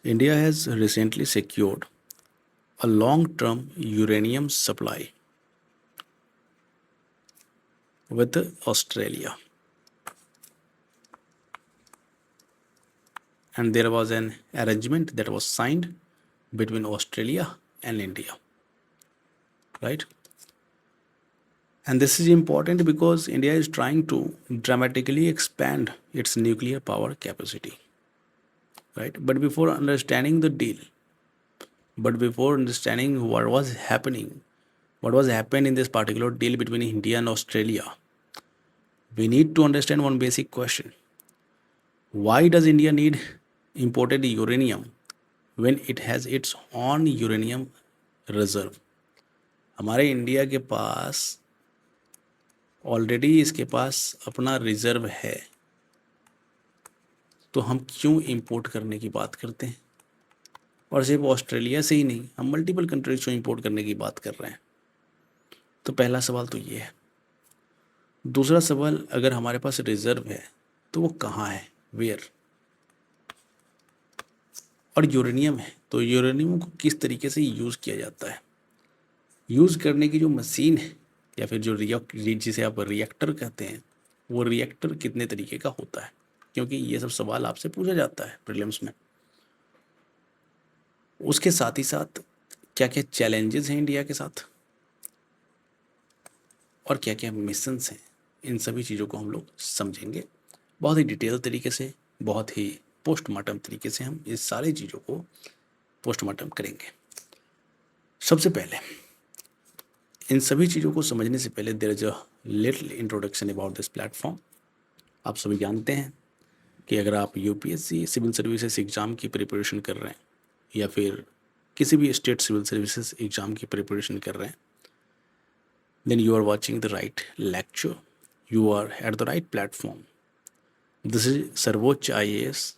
India has recently secured a long-term uranium supply with Australia, and there was an arrangement that was signed between Australia and India, right? And this is important because India is trying to dramatically expand its nuclear power capacity, right? But before understanding what was happened in this particular deal between India and Australia, we need to understand one basic question. Why does India need imported uranium when it has its own uranium reserve? हमारे India के पास already इसके पास अपना reserve है, तो हम क्यों import करने की बात करते हैं? और सिर्फ ऑस्ट्रेलिया से ही नहीं, हम मल्टीपल कंट्रीज से इंपोर्ट करने की बात कर रहे हैं। तो पहला सवाल तो ये है। दूसरा सवाल, अगर हमारे पास रिजर्व है तो वो कहाँ है, वेयर? और यूरेनियम है तो यूरेनियम को किस तरीके से यूज़ किया जाता है? यूज़ करने की जो मशीन है या फिर जो जिसे आप रिएक्टर कहते हैं, वो रिएक्टर कितने तरीके का होता है? क्योंकि ये सब सवाल आपसे पूछा जाता है प्रीलिम्स में। उसके साथ ही साथ क्या क्या चैलेंजेस हैं इंडिया के साथ और क्या क्या मिशंस हैं, इन सभी चीज़ों को हम लोग समझेंगे बहुत ही डिटेल तरीके से, बहुत ही पोस्टमार्टम तरीके से हम इस सारी चीज़ों को पोस्टमार्टम करेंगे। सबसे पहले इन सभी चीज़ों को समझने से पहले there is a little introduction about this platform. आप सभी जानते हैं कि अगर आप यूपीएससी सिविल सर्विसेज एग्ज़ाम की प्रिपरेशन कर रहे हैं या फिर किसी भी स्टेट सिविल सर्विसेज एग्ज़ाम की प्रिपरेशन कर रहे हैं, then you are watching the right lecture, you are at the right platform. This is Sarvoch IAS,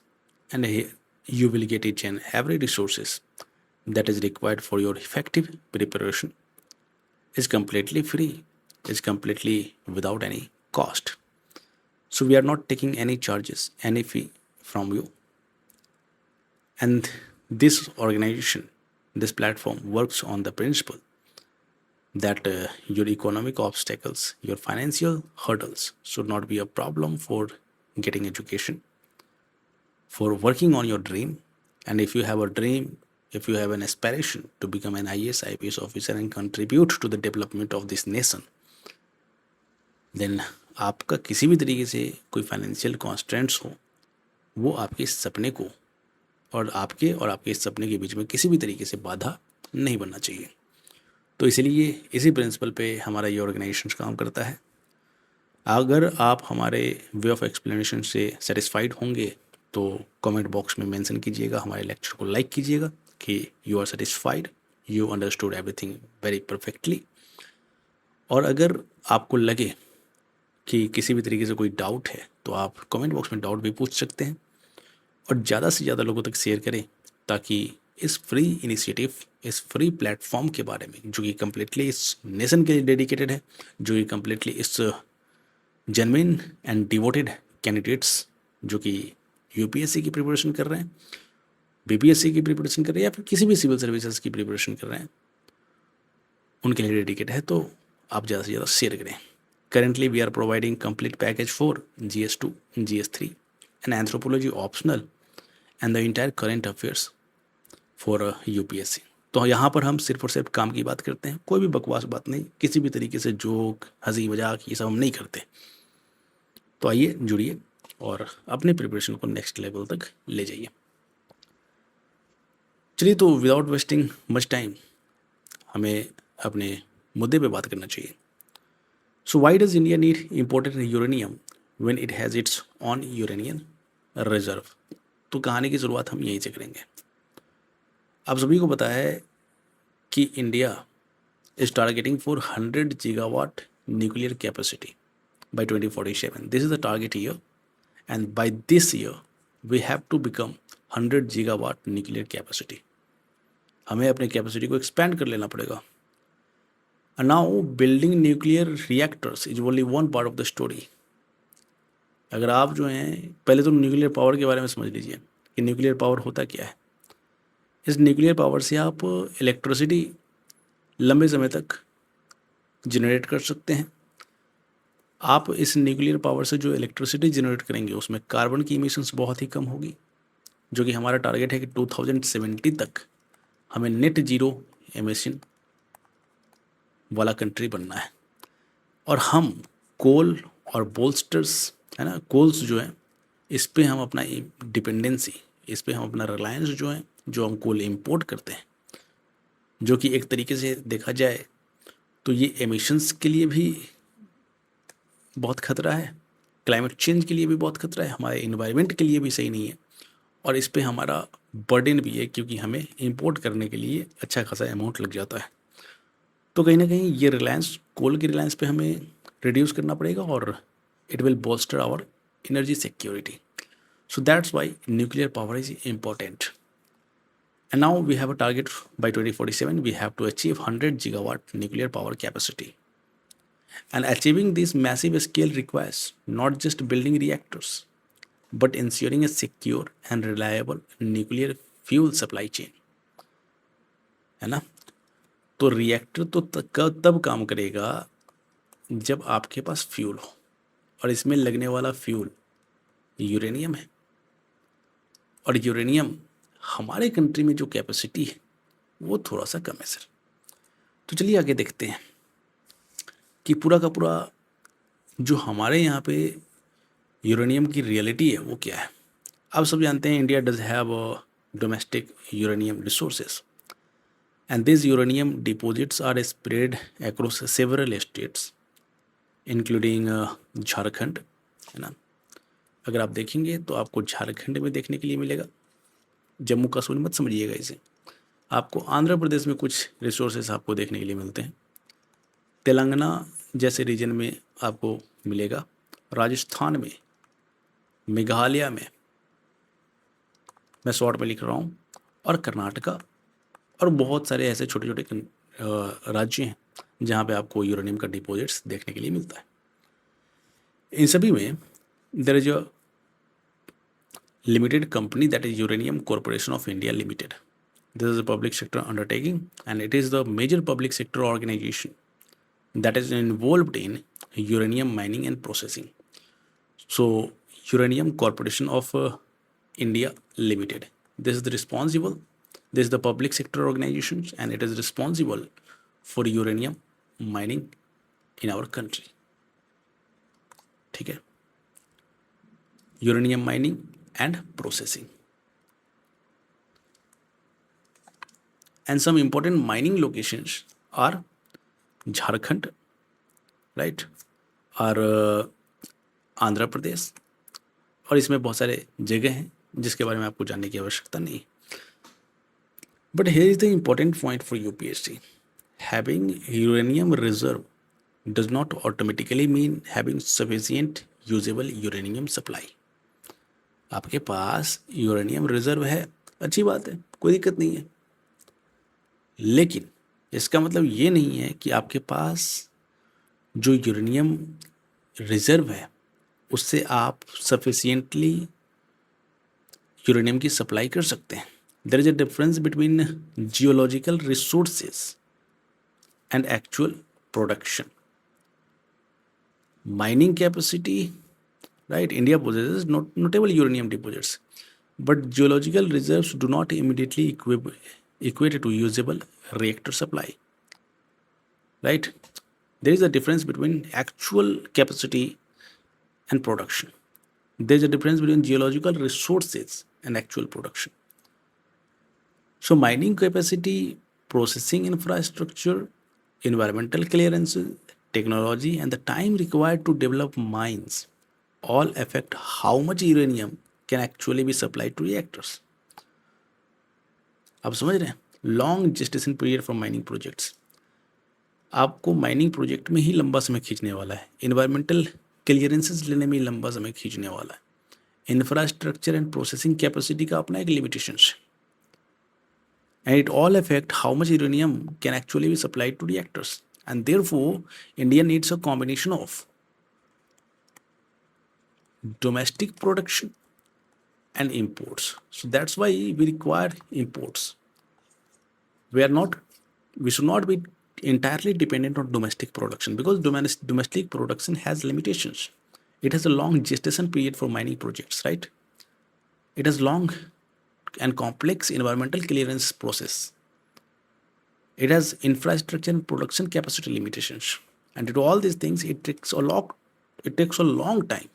and here you will get each and every resources that is required for your effective preparation. It's completely free, it's completely without any cost. So we are not taking any charges, any fee from you. And this organization, this platform works on the principle that your economic obstacles, your financial hurdles should not be a problem for getting education, for working on your dream. And if you have a dream, if you have an aspiration to become an IAS, IPS officer and contribute to the development of this nation, then आपका किसी भी तरीके से कोई financial constants हो, वो आपके सपने को और आपके इस सपने के बीच में किसी भी तरीके से बाधा नहीं बनना चाहिए। तो इसीलिए इसी प्रिंसिपल पे हमारा ये ऑर्गेनाइजेशन काम करता है। अगर आप हमारे वे ऑफ एक्सप्लेनेशन से सेटिस्फाइड होंगे तो कमेंट बॉक्स में मेंशन कीजिएगा, हमारे लेक्चर को लाइक कीजिएगा कि you are satisfied, you understood everything very perfectly. और अगर आपको लगे कि किसी भी तरीके से कोई डाउट है तो आप कमेंट बॉक्स में डाउट भी पूछ सकते हैं और ज़्यादा से ज़्यादा लोगों तक शेयर करें ताकि इस फ्री इनिशिएटिव, इस फ्री प्लेटफॉर्म के बारे में, जो कि कम्प्लीटली इस नेशन के लिए डेडिकेटेड है, जो कि कम्प्लीटली इस जेन्युइन एंड डिवोटेड कैंडिडेट्स जो कि यूपीएससी की प्रिपरेशन कर रहे हैं, बीपीएससी की प्रिपरेशन कर रहे हैं या फिर किसी भी सिविल सर्विसेज की प्रिपरेशन कर रहे हैं, उनके लिए डेडिकेट है। तो आप ज़्यादा से ज़्यादा शेयर करें। Currently we are providing complete package for GS2, GS3 and anthropology optional and the entire current affairs for UPSC. तो यहाँ पर हम सिर्फ और सिर्फ काम की बात करते हैं, कोई भी बकवास बात नहीं, किसी भी तरीके से जोक, हंसी मजाक ये सब हम नहीं करते। तो आइए जुड़िए और अपने प्रिपरेशन को नेक्स्ट लेवल तक ले जाइए। चलिए, तो विदाउट वेस्टिंग मच टाइम हमें अपने मुद्दे पे बात करना चाहिए। So why does India need imported uranium when it has its own uranium reserve? तो कहानी की शुरुआत हम यहीं से करेंगे। आप सभी को पता है कि India is targeting for 100 gigawatt nuclear capacity by 2047. This is the target year, and by this year we have to become 100 gigawatt nuclear capacity. हमें अपने कैपेसिटी को एक्सपेंड कर लेना पड़ेगा। And now building nuclear reactors is only one part of the story. अगर आप जो हैं, पहले तो न्यूक्लियर पावर के बारे में समझ लीजिए कि न्यूक्लियर पावर होता क्या है। इस न्यूक्लियर पावर से आप इलेक्ट्रिसिटी लंबे समय तक जनरेट कर सकते हैं। आप इस न्यूक्लियर पावर से जो इलेक्ट्रिसिटी जनरेट करेंगे उसमें कार्बन की इमिशंस बहुत ही कम होगी, जो कि हमारा टारगेट है कि 2070 तक हमें नेट जीरो एमिशन वाला कंट्री बनना है। और हम कोल और बोल्स्टर्स, है ना, कोल्स जो है इस पे हम अपना डिपेंडेंसी, इस पे हम अपना रिलायंस जो है, जो हम कोल इंपोर्ट करते हैं, जो कि एक तरीके से देखा जाए तो ये एमिशंस के लिए भी बहुत खतरा है, क्लाइमेट चेंज के लिए भी बहुत खतरा है, हमारे इन्वायरमेंट के लिए भी सही नहीं है, और इस पे हमारा बर्डन भी है क्योंकि हमें इंपोर्ट करने के लिए अच्छा खासा अमाउंट लग जाता है। तो कहीं ना कहीं ये रिलायंस, कोल की रिलायंस पे हमें रिड्यूस करना पड़ेगा और it will bolster our energy security. So that's why nuclear power is important. And now we have a target by 2047, we have to achieve 100 gigawatt nuclear power capacity. And achieving this massive scale requires not just building reactors, but ensuring a secure and reliable nuclear fuel supply chain. है ना? तो reactor तो तब काम करेगा जब आपके पास fuel हो, और इसमें लगने वाला फ्यूल यूरेनियम है, और यूरेनियम हमारे कंट्री में जो कैपेसिटी है वो थोड़ा सा कम है सर। तो चलिए आगे देखते हैं कि पूरा का पूरा जो हमारे यहाँ पे यूरेनियम की रियलिटी है वो क्या है। आप सब जानते हैं India does have domestic uranium resources, and this uranium deposits are spread across several states including Jharkhand, है ना। अगर आप देखेंगे तो आपको झारखंड में देखने के लिए मिलेगा, जम्मू कश्मीर मत समझिएगा इसे, आपको आंध्र प्रदेश में कुछ रिसोर्सेज आपको देखने के लिए मिलते हैं, तेलंगाना जैसे रीजन में आपको मिलेगा, राजस्थान में, मेघालय में, मैं शॉर्ट में लिख रहा हूँ, और कर्नाटका, और बहुत सारे ऐसे छोटे छोटे राज्य हैं जहाँ पे आपको यूरेनियम का डिपॉजिट्स देखने के लिए मिलता है। इन सभी में there is a limited company, that is Uranium Corporation of India Limited. This is a public sector undertaking, and it is the major public sector organization that is involved in uranium mining and processing. So Uranium Corporation of India Limited, this is the responsible, this is the public sector organization, and it is responsible for uranium mining in our country. ठीक है, uranium mining and processing. And some important mining locations are Jharkhand, right, और आंध्र प्रदेश, और इसमें बहुत सारे जगह हैं जिसके बारे में आपको जानने की आवश्यकता नहीं। But here is the important point for UPSC, having uranium reserve does not automatically mean having sufficient usable uranium supply. आपके पास यूरेनियम रिजर्व है, अच्छी बात है, कोई दिक्कत नहीं है, लेकिन इसका मतलब ये नहीं है कि आपके पास जो यूरेनियम रिजर्व है उससे आप सफिशिएंटली यूरेनियम की सप्लाई कर सकते हैं। There is a difference between geological resources and actual production. Mining capacity, right, India possesses notable uranium deposits, but geological reserves do not immediately equate to usable reactor supply, right. There is a difference between actual capacity and production. There is a difference between geological resources and actual production. So mining capacity, processing infrastructure, environmental clearances, technology, and the time required to develop mines all affect how much uranium can actually be supplied to reactors. आप समझ रहे हैं, long gestation period for mining projects आपको mining project में ही लंबा समय खींचने वाला है, इन्वायरमेंटल क्लियरेंसेस लेने में ही लंबा समय खींचने वाला है, इंफ्रास्ट्रक्चर एंड प्रोसेसिंग कैपेसिटी का अपना एक लिमिटेशन है, and it all affect how much uranium can actually be supplied to reactors, and therefore India needs a combination of domestic production and imports. So that's why we require imports. We should not be entirely dependent on domestic production, because domestic production has limitations. It has a long gestation period for mining projects, right? It has long and complex environmental clearance process. It has infrastructure and production capacity limitations. And to do all these things, it takes a long time.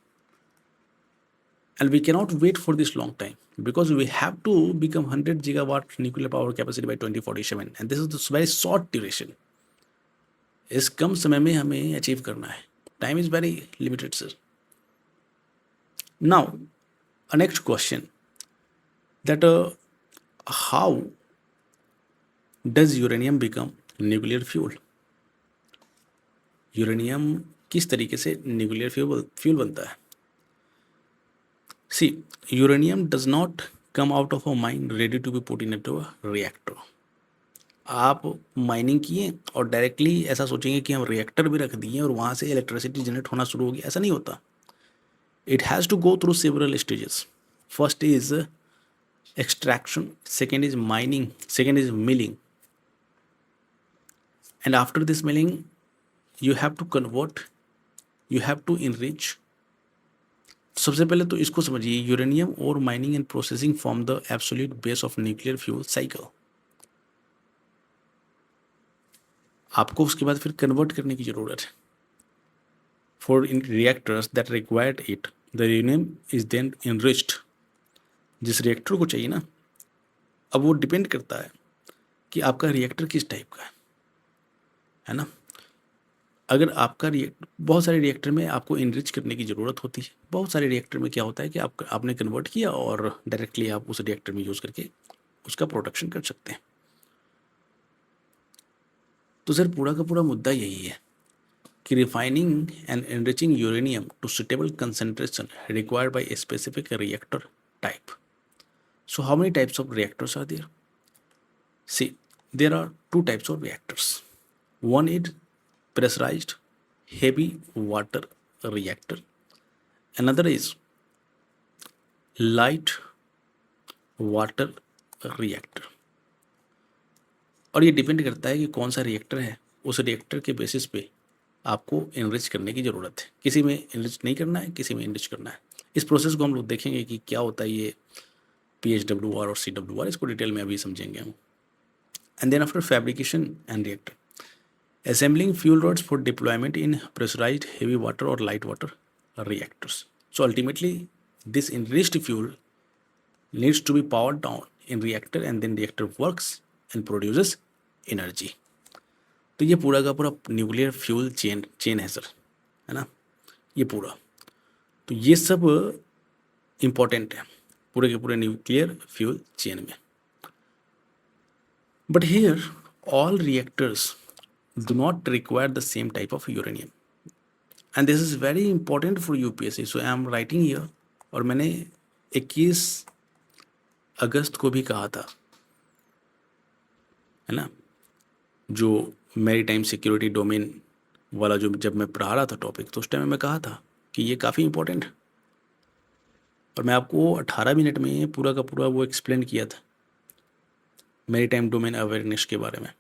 And we cannot wait for this long time, because we have to become 100 gigawatt nuclear power capacity by 2047. And this is the very short duration. इस कम समय में हमें achieve करना है. Time is very limited, sir. Now, a next question, that how does uranium become nuclear fuel? Uranium किस तरीके से nuclear fuel बनता है? See, uranium does not come out of a mine ready to be put into a reactor. आप mining किए और directly ऐसा सोचेंगे कि हम रिएक्टर भी रख दिए और वहाँ से इलेक्ट्रिसिटी जनरेट होना शुरू हो गया, ऐसा नहीं होता. It has to go through several stages. First is extraction, second is mining, second is milling. And after this milling, you have to convert, you have to enrich. सबसे पहले तो इसको समझिए, यूरेनियम और mining and processing form the absolute base of nuclear fuel cycle. आपको उसके बाद फिर कन्वर्ट करने की जरूरत है. For in reactors that required it, the uranium is then enriched. जिस रिएक्टर को चाहिए ना, अब वो डिपेंड करता है कि आपका रिएक्टर किस टाइप का है ना. अगर आपका बहुत सारे रिएक्टर में आपको इनरिच करने की ज़रूरत होती है. बहुत सारे रिएक्टर में क्या होता है कि आपने कन्वर्ट किया और डायरेक्टली आप उस रिएक्टर में यूज़ करके उसका प्रोडक्शन कर सकते हैं. तो सर पूरा का पूरा मुद्दा यही है कि refining and enriching uranium two suitable concentration required by a specific reactor type. So how many types of reactors are there? See, there are two types of reactors. One is pressurized heavy water reactor. Another is light water reactor. और ये depend करता है कि कौन सा reactor है. उस reactor के बेसिस पे आपको इनरिच करने की ज़रूरत है. किसी में इनरिच नहीं करना है, किसी में इनरिच करना है. इस प्रोसेस को हम लोग देखेंगे कि क्या होता है ये PHWR और CWR, इसको डिटेल में अभी समझेंगे हम. And then after fabrication and reactor, assembling fuel rods for deployment in pressurized heavy water or light water reactors. So ultimately, this enriched fuel needs to be powered down in reactor, and then reactor works and produces energy. तो ये पूरा का पूरा nuclear fuel chain है sir, है ना, ये पूरा. तो ये सब इम्पॉर्टेंट है पूरे के पूरे न्यूक्लियर फ्यूल चेन में. But here all reactors do not require the same type of uranium, and this is very important for UPSC. So I am writing here, और मैंने 21 अगस्त को भी कहा था, है ना, जो मैरीटाइम सिक्योरिटी डोमेन वाला जो जब मैं पढ़ा रहा था टॉपिक, तो उस टाइम मैं कहा था कि ये काफ़ी इंपॉर्टेंट है. और मैं आपको 18 मिनट में पूरा का पूरा वो एक्सप्लेन किया था मैरीटाइम डोमेन अवेयरनेस के बारे में.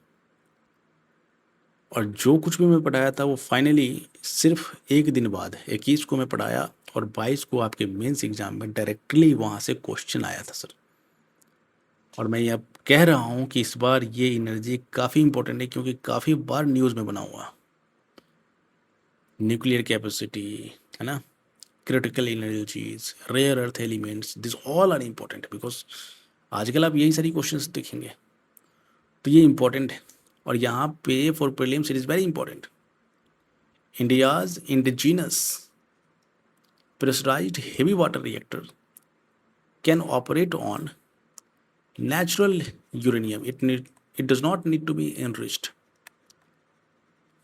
और जो कुछ भी मैं पढ़ाया था वो फाइनली सिर्फ एक दिन बाद 21 को मैं पढ़ाया, और 22 को आपके मेंस एग्जाम में डायरेक्टली वहाँ से क्वेश्चन आया था सर. और मैं अब कह रहा हूँ कि इस बार ये एनर्जी काफ़ी इंपॉर्टेंट है, क्योंकि काफ़ी बार न्यूज़ में बना हुआ. न्यूक्लियर कैपेसिटी, है ना, critical energies, rare earth elements, this all are important, because आजकल आप यही सारी क्वेश्चन देखेंगे. तो ये इम्पॉर्टेंट है. और यहाँ पे for prelims it is very important. India's indigenous pressurized heavy water reactor can operate on natural uranium. It does not need to be enriched.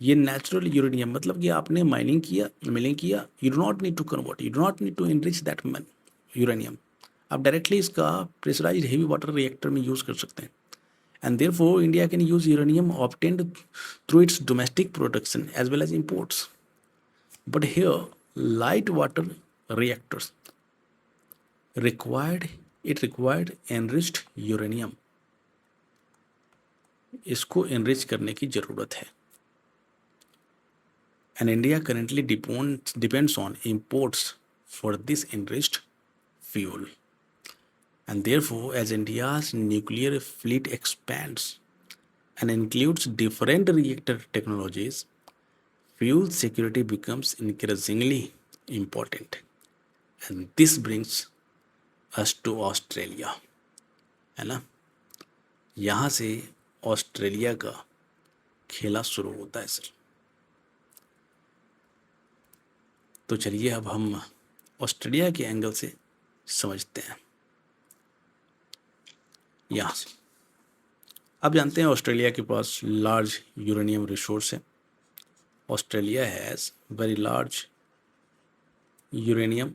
ये नेचुरल यूरेनियम मतलब कि आपने माइनिंग किया, मिलिंग किया, you do not need to convert, you do not need to enrich that uranium. आप directly इसका pressurised heavy water reactor में use कर सकते हैं. And therefore, India can use uranium obtained through its domestic production as well as imports. But here, light water reactors required enriched uranium. इसको enrich करने की ज़रूरत है। And India currently depends on imports for this enriched fuel. And therefore, as India's nuclear fleet expands and includes different reactor technologies, fuel security becomes increasingly important. And this brings us to Australia, है ना। यहाँ से Australia का खेला शुरू होता है sir. तो चलिए अब हम ऑस्ट्रेलिया के एंगल से समझते हैं। यहाँ से आप जानते हैं ऑस्ट्रेलिया के पास लार्ज यूरेनियम रिसोर्स है। Australia has very large uranium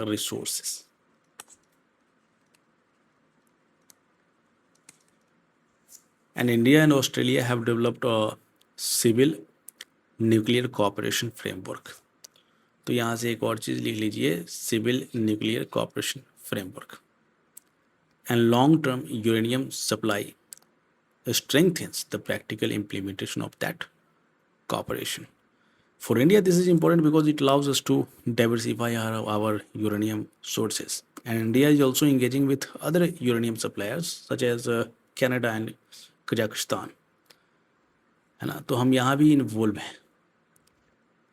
resources. And India and Australia have developed a civil nuclear cooperation framework. तो यहाँ से एक और चीज़ लिख लीजिए, civil nuclear cooperation framework. And long term uranium supply strengthens the practical implementation of that cooperation. For India, this is important because it allows us to diversify our uranium sources. And India is also engaging with other uranium suppliers such as Canada and Kazakhstan. है ना। तो हम यहाँ भी involve हैं,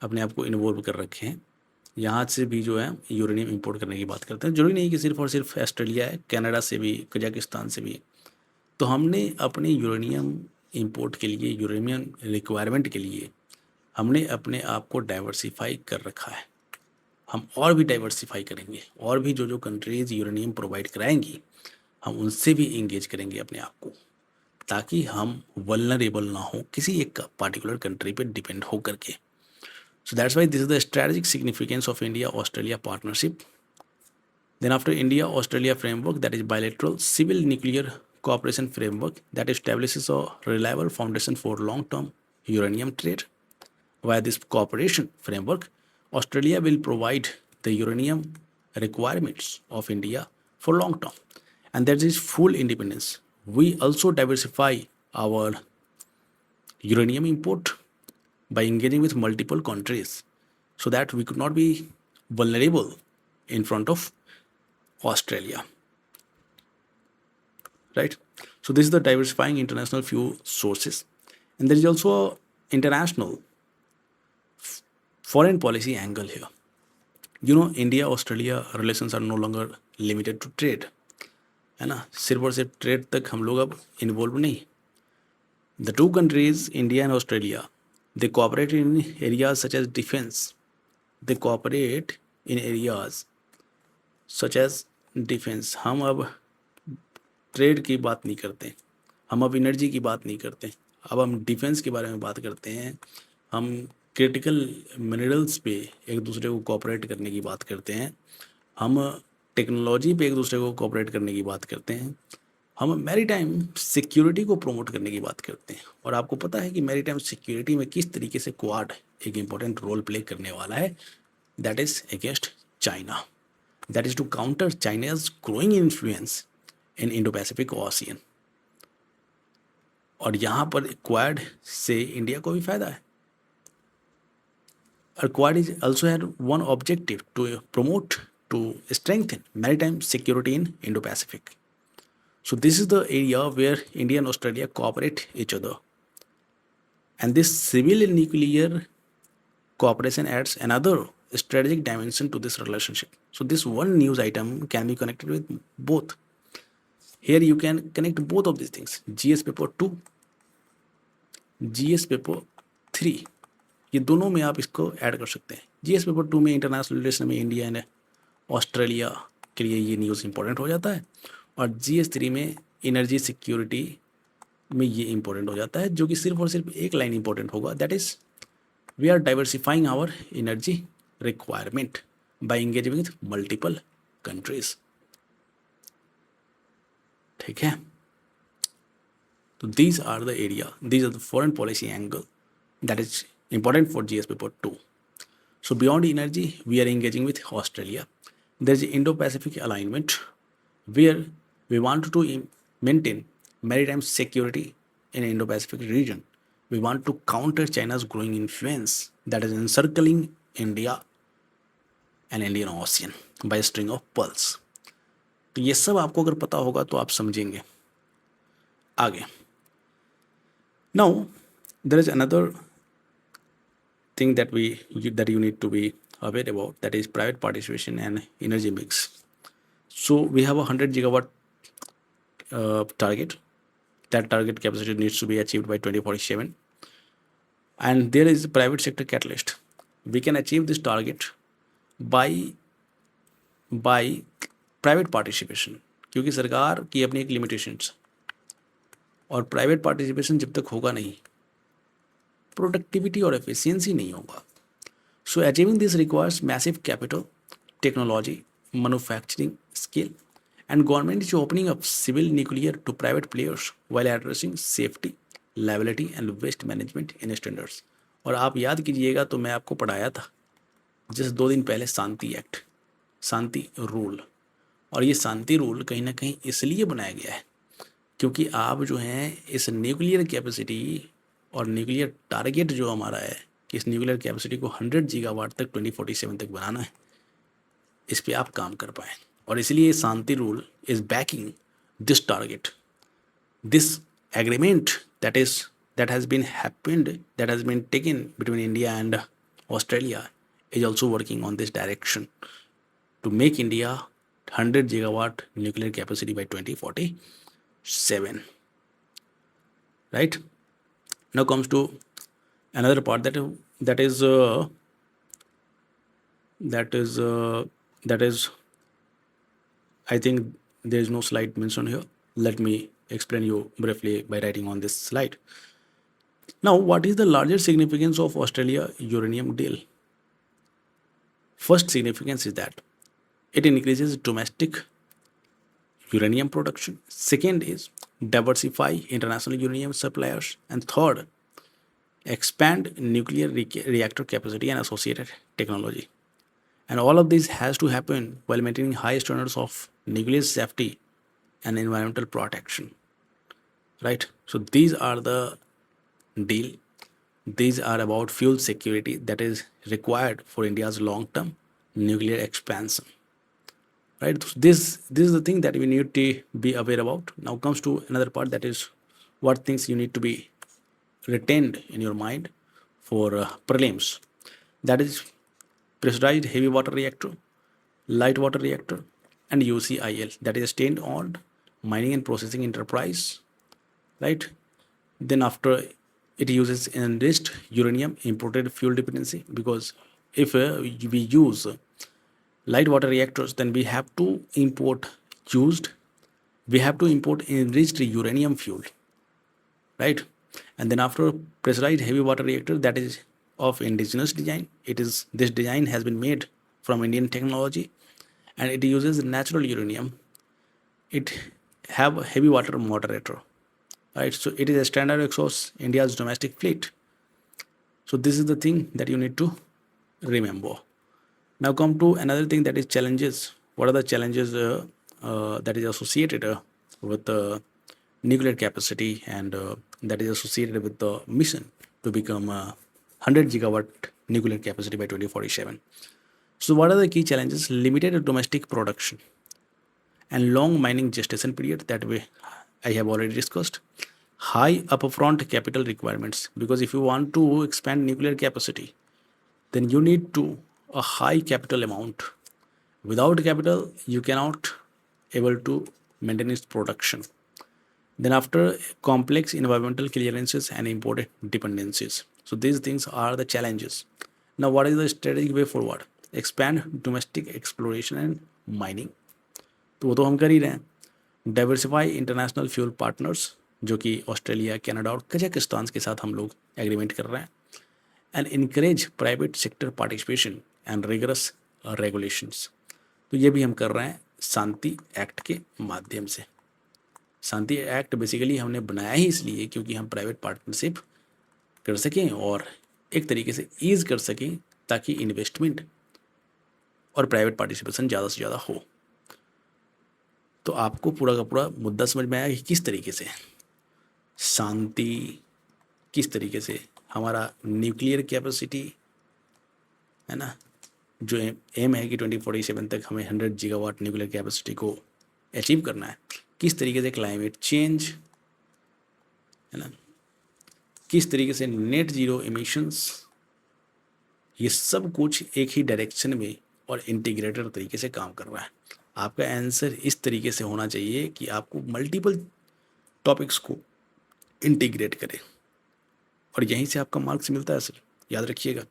अपने आप को इन्वॉल्व कर रखे हैं। यहाँ से भी जो है यूरेनियम इंपोर्ट करने की बात करते हैं। जरूरी नहीं कि सिर्फ और सिर्फ ऑस्ट्रेलिया है, कनाडा से भी, कजाकिस्तान से भी। तो हमने अपने यूरेनियम इंपोर्ट के लिए, यूरेनियम रिक्वायरमेंट के लिए हमने अपने आप को डाइवर्सिफाई कर रखा है। हम और भी डाइवर्सिफाई करेंगे, और भी जो जो कंट्रीज़ यूरेनियम प्रोवाइड कराएंगी हम उनसे भी इंगेज करेंगे अपने आप को, ताकि हम वल्नरेबल ना हो किसी एक पार्टिकुलर कंट्री पे डिपेंड हो करके। So that's why this is the strategic significance of India Australia partnership. Then after India-Australia framework, that is bilateral civil nuclear cooperation framework that establishes a reliable foundation for long-term uranium trade. Via this cooperation framework, Australia will provide the uranium requirements of India for long term, and that is full independence. We also diversify our uranium import by engaging with multiple countries so that we could not be vulnerable in front of Australia, right? So this is the diversifying international fuel sources, and there is also international foreign policy angle here. You know, India-Australia relations are no longer limited to trade, है ना। सिर्फ और सिर्फ trade तक हम लोग अब involve नहीं। The two countries, India and Australia, they cooperate in areas such as defense. They cooperate in areas such as defence. हम अब ट्रेड की बात नहीं करते, हम अब एनर्जी की बात नहीं करते, अब हम डिफेंस के बारे में बात करते हैं। हम क्रिटिकल मिनरल्स पे एक दूसरे को कोऑपरेट करने की बात करते हैं, हम टेक्नोलॉजी पे एक दूसरे को कोऑपरेट करने की बात करते हैं, हम मैरीटाइम सिक्योरिटी को प्रमोट करने की बात करते हैं। और आपको पता है कि मैरीटाइम सिक्योरिटी में किस तरीके से क्वाड एक इम्पोर्टेंट रोल प्ले करने वाला है, that is against China, that is to counter China's growing influence in Indo-Pacific Ocean. और यहाँ पर क्वाड से इंडिया को भी फायदा है। और quad is also had one objective to promote, to strengthen maritime security in Indo-Pacific. So this is the area where India and Australia cooperate each other. And this civil nuclear cooperation adds another strategic dimension to this relationship. So this one news item can be connected with both. Here you can connect both of these things. GS paper 2, GS paper 3, ये दोनों में आप इसको add कर सकते हैं। GS paper 2 में international relation में इंडिया एंड ऑस्ट्रेलिया के लिए ये न्यूज़ इंपॉर्टेंट हो जाता है, और GS 3 में एनर्जी सिक्योरिटी में ये इंपॉर्टेंट हो जाता है, जो कि सिर्फ और सिर्फ एक लाइन इंपॉर्टेंट होगा, that is we are diversifying our energy requirement by engaging with multiple countries. ठीक है। तो these are the area, these are the foreign policy angle that is important for GS paper 2. So beyond energy, we are engaging with Australia. There is Indo-Pacific alignment where we want to maintain maritime security in Indo-Pacific region. We want to counter China's growing influence that is encircling India and Indian Ocean by a string of pearls. तो ये सब आपको अगर पता होगा तो आप समझेंगे आगे. Now there is another thing that you need to be aware about, that is private participation and energy mix. So we have a 100 gigawatt target. That target capacity needs to be achieved by 2047, and there is a private sector catalyst. We can achieve this target by private participation, क्योंकि सरकार की अपनी एक limitations, और private participation जब तक होगा नहीं प्रोडक्टिविटी और एफिशिएंसी नहीं होगा. So achieving this requires massive capital, technology, manufacturing skill, and government is opening up civil nuclear to private players while addressing safety, liability and waste management in standards. और आप याद कीजिएगा तो मैं आपको पढ़ाया था जस्ट 2 दिन पहले शांति एक्ट, शांति रूल. और ये शांति रूल कहीं ना कहीं इसलिए बनाया गया है क्योंकि आप जो हैं इस न्यूक्लियर कैपेसिटी और न्यूक्लियर टारगेट जो हमारा है कि इस न्यूक्लियर कैपेसिटी को 100 गीगावाट तक 2047 तक बनाना है, इस पे आप काम कर पाएँ. और इसलिए Shanti rule is backing this target. This agreement that has been happened, that has been taken between India and Australia is also working on this direction to make India 100 gigawatt nuclear capacity by 2047. Right? Now comes to another part that is I think there is no slide mentioned here. Let me explain you briefly by writing on this slide. Now, what is the larger significance of Australia uranium deal? First significance is that it increases domestic uranium production. Second is diversify international uranium suppliers. And third, expand nuclear reactor capacity and associated technology. And all of this has to happen while maintaining high standards of nuclear safety and environmental protection. Right? So these are the deal. These are about fuel security that is required for India's long-term nuclear expansion. Right? So this is the thing that we need to be aware about. Now comes to another part, that is what things you need to be retained in your mind for prelims. That is pressurized heavy water reactor, light water reactor, and UCIL, that is state owned mining and processing enterprise. Right? Then after it uses enriched uranium imported fuel dependency, because if we use light water reactors, then we have to import enriched uranium fuel. Right? And then after pressurized heavy water reactor, that is of indigenous design. This design has been made from Indian technology, and it uses natural uranium. It have a heavy water moderator. Right? So it is a standard across India's domestic fleet. So this is the thing that you need to remember. Now come to another thing, that is challenges. What are the challenges that is associated with nuclear capacity and that is associated with the mission to become 100 gigawatt nuclear capacity by 2047. So what are the key challenges? Limited domestic production and long mining gestation period that I have already discussed. High upfront capital requirements, because if you want to expand nuclear capacity, then you need to a high capital amount. Without capital, you cannot able to maintain its production. Then after, complex environmental clearances and import dependencies. So these things are the challenges. Now what is the strategic way forward? Expand domestic exploration and mining. तो वो तो हम कर ही रहे हैं. Diversify international fuel partners, जो कि Australia, Canada और कजाकिस्तान के साथ हम लोग एग्रीमेंट कर रहे हैं. And encourage private sector participation and rigorous regulations. तो ये भी हम कर रहे हैं शांति एक्ट के माध्यम से. शांति एक्ट बेसिकली हमने बनाया ही इसलिए क्योंकि हम प्राइवेट पार्टनरशिप कर सकें और एक तरीके से ईज कर सकें ताकि इन्वेस्टमेंट और प्राइवेट पार्टिसिपेशन ज़्यादा से ज़्यादा हो. तो आपको पूरा का पूरा मुद्दा समझ में आया कि किस तरीके से शांति, किस तरीके से हमारा न्यूक्लियर कैपेसिटी है ना, जो एम है कि 2047 तक हमें 100 गीगावाट न्यूक्लियर कैपेसिटी को अचीव करना है, किस तरीके से क्लाइमेट चेंज है ना, किस तरीके से नेट जीरो एमिशंस, ये सब कुछ एक ही डायरेक्शन में और इंटीग्रेटेड तरीके से काम कर रहा है। आपका आंसर इस तरीके से होना चाहिए कि आपको मल्टीपल टॉपिक्स को इंटीग्रेट करें, और यहीं से आपका मार्क्स मिलता है सर, याद रखिएगा।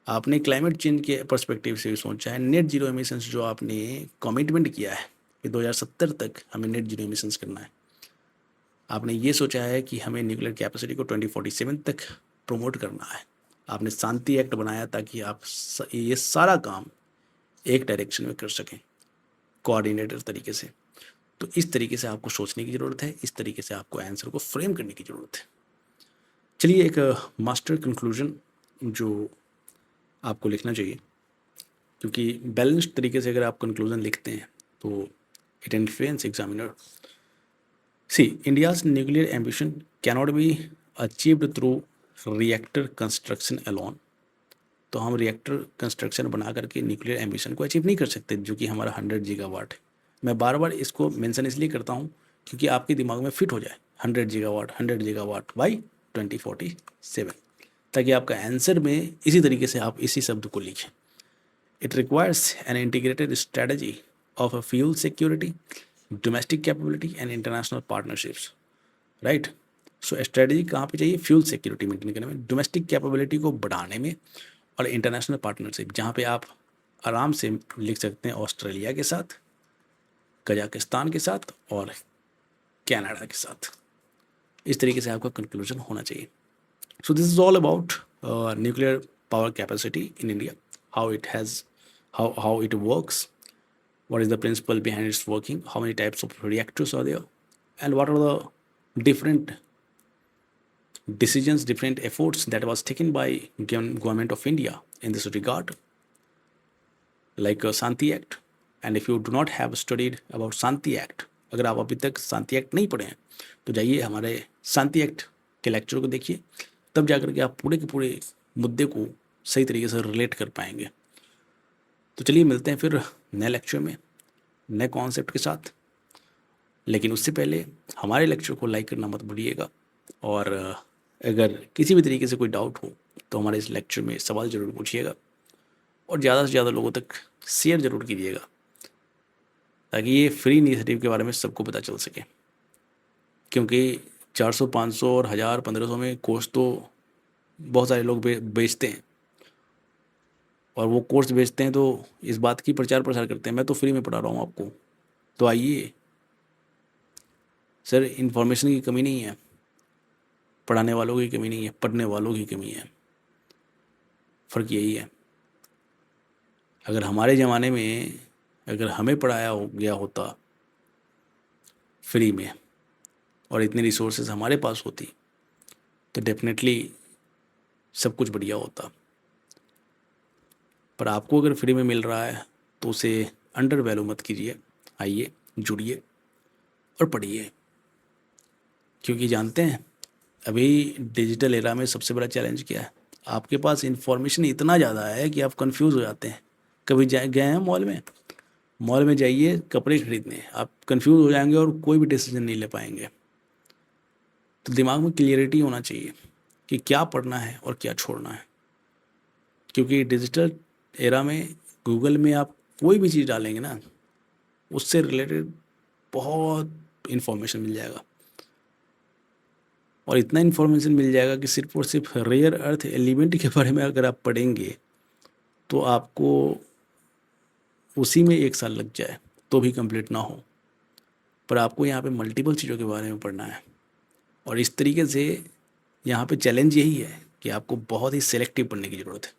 आपने क्लाइमेट चेंज के पर्सपेक्टिव से भी सोचा है, नेट जीरो एमिशंस जो आपने कमिटमेंट किया है कि 2070 तक हमें नेट जीरो एमिशंस करना है, आपने ये सोचा है कि हमें न्यूक्लियर कैपेसिटी को 2047 तक प्रमोट करना है। आपने शांति एक्ट बनाया ताकि आप ये सारा काम एक डायरेक्शन में कर सकें कोऑर्डिनेटर तरीके से। तो इस तरीके से आपको सोचने की ज़रूरत है, इस तरीके से आपको आंसर को फ्रेम करने की ज़रूरत है। चलिए एक मास्टर कंक्लूजन जो आपको लिखना चाहिए, क्योंकि बैलेंस्ड तरीके से अगर आप कंक्लूजन लिखते हैं तो it influence examiner. See, India's nuclear ambition cannot be achieved through reactor construction alone. तो हम रिएक्टर कंस्ट्रक्शन बना करके न्यूक्लियर एम्बिशन को अचीव नहीं कर सकते, जो कि हमारा 100 गीगावाट है। मैं बार बार इसको मेंशन इसलिए करता हूँ क्योंकि आपके दिमाग में फिट हो जाए 100 गीगावाट बाई 2047, ताकि आपका आंसर में इसी तरीके से आप इसी शब्द को लिखें। It requires an integrated strategy of a fuel security, domestic capability and international partnerships, right. So strategy कहाँ पे चाहिए? फ्यूल सिक्योरिटी मेंटेन करने में, डोमेस्टिक कैपेबिलिटी को बढ़ाने में, और इंटरनेशनल पार्टनरशिप जहाँ पे आप आराम से लिख सकते हैं ऑस्ट्रेलिया के साथ, कजाकिस्तान के साथ और कनाडा के साथ। इस तरीके से आपका कंक्लूजन होना चाहिए। So this is all about nuclear power capacity in India, how it works, what is the principle behind its working, how many types of reactors are there, and what are the different decisions, different efforts that was taken by government of India in this regard, like Shanti Act. And if you do not have studied about Shanti Act, अगर आप अभी तक शांति act नहीं पढ़े हैं तो जाइए हमारे शांति एक्ट के लेक्चर को देखिए, तब जाकर के आप पूरे के पूरे मुद्दे को सही तरीके से रिलेट कर पाएंगे। तो चलिए मिलते हैं फिर नए लेक्चर में नए कॉन्सेप्ट के साथ। लेकिन उससे पहले हमारे लेक्चर को लाइक करना मत भूलिएगा, और अगर किसी भी तरीके से कोई डाउट हो तो हमारे इस लेक्चर में सवाल ज़रूर पूछिएगा, और ज़्यादा से ज़्यादा लोगों तक शेयर ज़रूर कीजिएगा, ताकि ये फ्री इनिशिएटिव के बारे में सबको पता चल सके। क्योंकि 400, 500 और 1000, 1500 में कोर्स तो बहुत सारे लोग बेचते हैं, और वो कोर्स बेचते हैं तो इस बात की प्रचार प्रसार करते हैं मैं तो फ्री में पढ़ा रहा हूँ आपको। तो आइए सर, इन्फॉर्मेशन की कमी नहीं है, पढ़ाने वालों की कमी नहीं है, पढ़ने वालों की कमी है। फ़र्क यही है। अगर हमारे ज़माने में अगर हमें पढ़ाया गया होता फ्री में और इतने रिसोर्सेज हमारे पास होती तो डेफिनेटली सब कुछ बढ़िया होता। पर आपको अगर फ्री में मिल रहा है तो उसे अंडर वैल्यू मत कीजिए। आइए, जुड़िए और पढ़िए, क्योंकि जानते हैं अभी डिजिटल एरा में सबसे बड़ा चैलेंज क्या है? आपके पास इन्फॉर्मेशन इतना ज़्यादा है कि आप कंफ्यूज हो जाते हैं। कभी गए हैं मॉल में जाइए कपड़े खरीदने, आप कंफ्यूज हो जाएंगे और कोई भी डिसीजन नहीं ले पाएंगे। तो दिमाग में क्लियरिटी होना चाहिए कि क्या पढ़ना है और क्या छोड़ना है, क्योंकि डिजिटल एरा में गूगल में आप कोई भी चीज़ डालेंगे ना, उससे रिलेटेड बहुत इन्फॉर्मेशन मिल जाएगा, और इतना इन्फॉर्मेशन मिल जाएगा कि सिर्फ और सिर्फ रेयर अर्थ एलिमेंट के बारे में अगर आप पढ़ेंगे तो आपको उसी में 1 साल लग जाए तो भी कंप्लीट ना हो। पर आपको यहाँ पे मल्टीपल चीज़ों के बारे में पढ़ना है, और इस तरीके से यहाँ पे चैलेंज यही है कि आपको बहुत ही सेलेक्टिव पढ़ने की ज़रूरत है।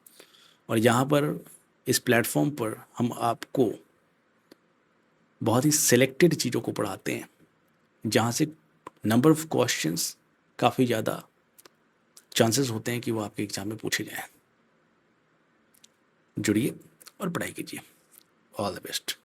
और यहाँ पर इस प्लेटफॉर्म पर हम आपको बहुत ही सेलेक्टेड चीज़ों को पढ़ाते हैं, जहाँ से नंबर ऑफ क्वेश्चंस काफ़ी ज़्यादा चांसेस होते हैं कि वो आपके एग्ज़ाम में पूछे जाएं। जुड़िए और पढ़ाई कीजिए। All the best.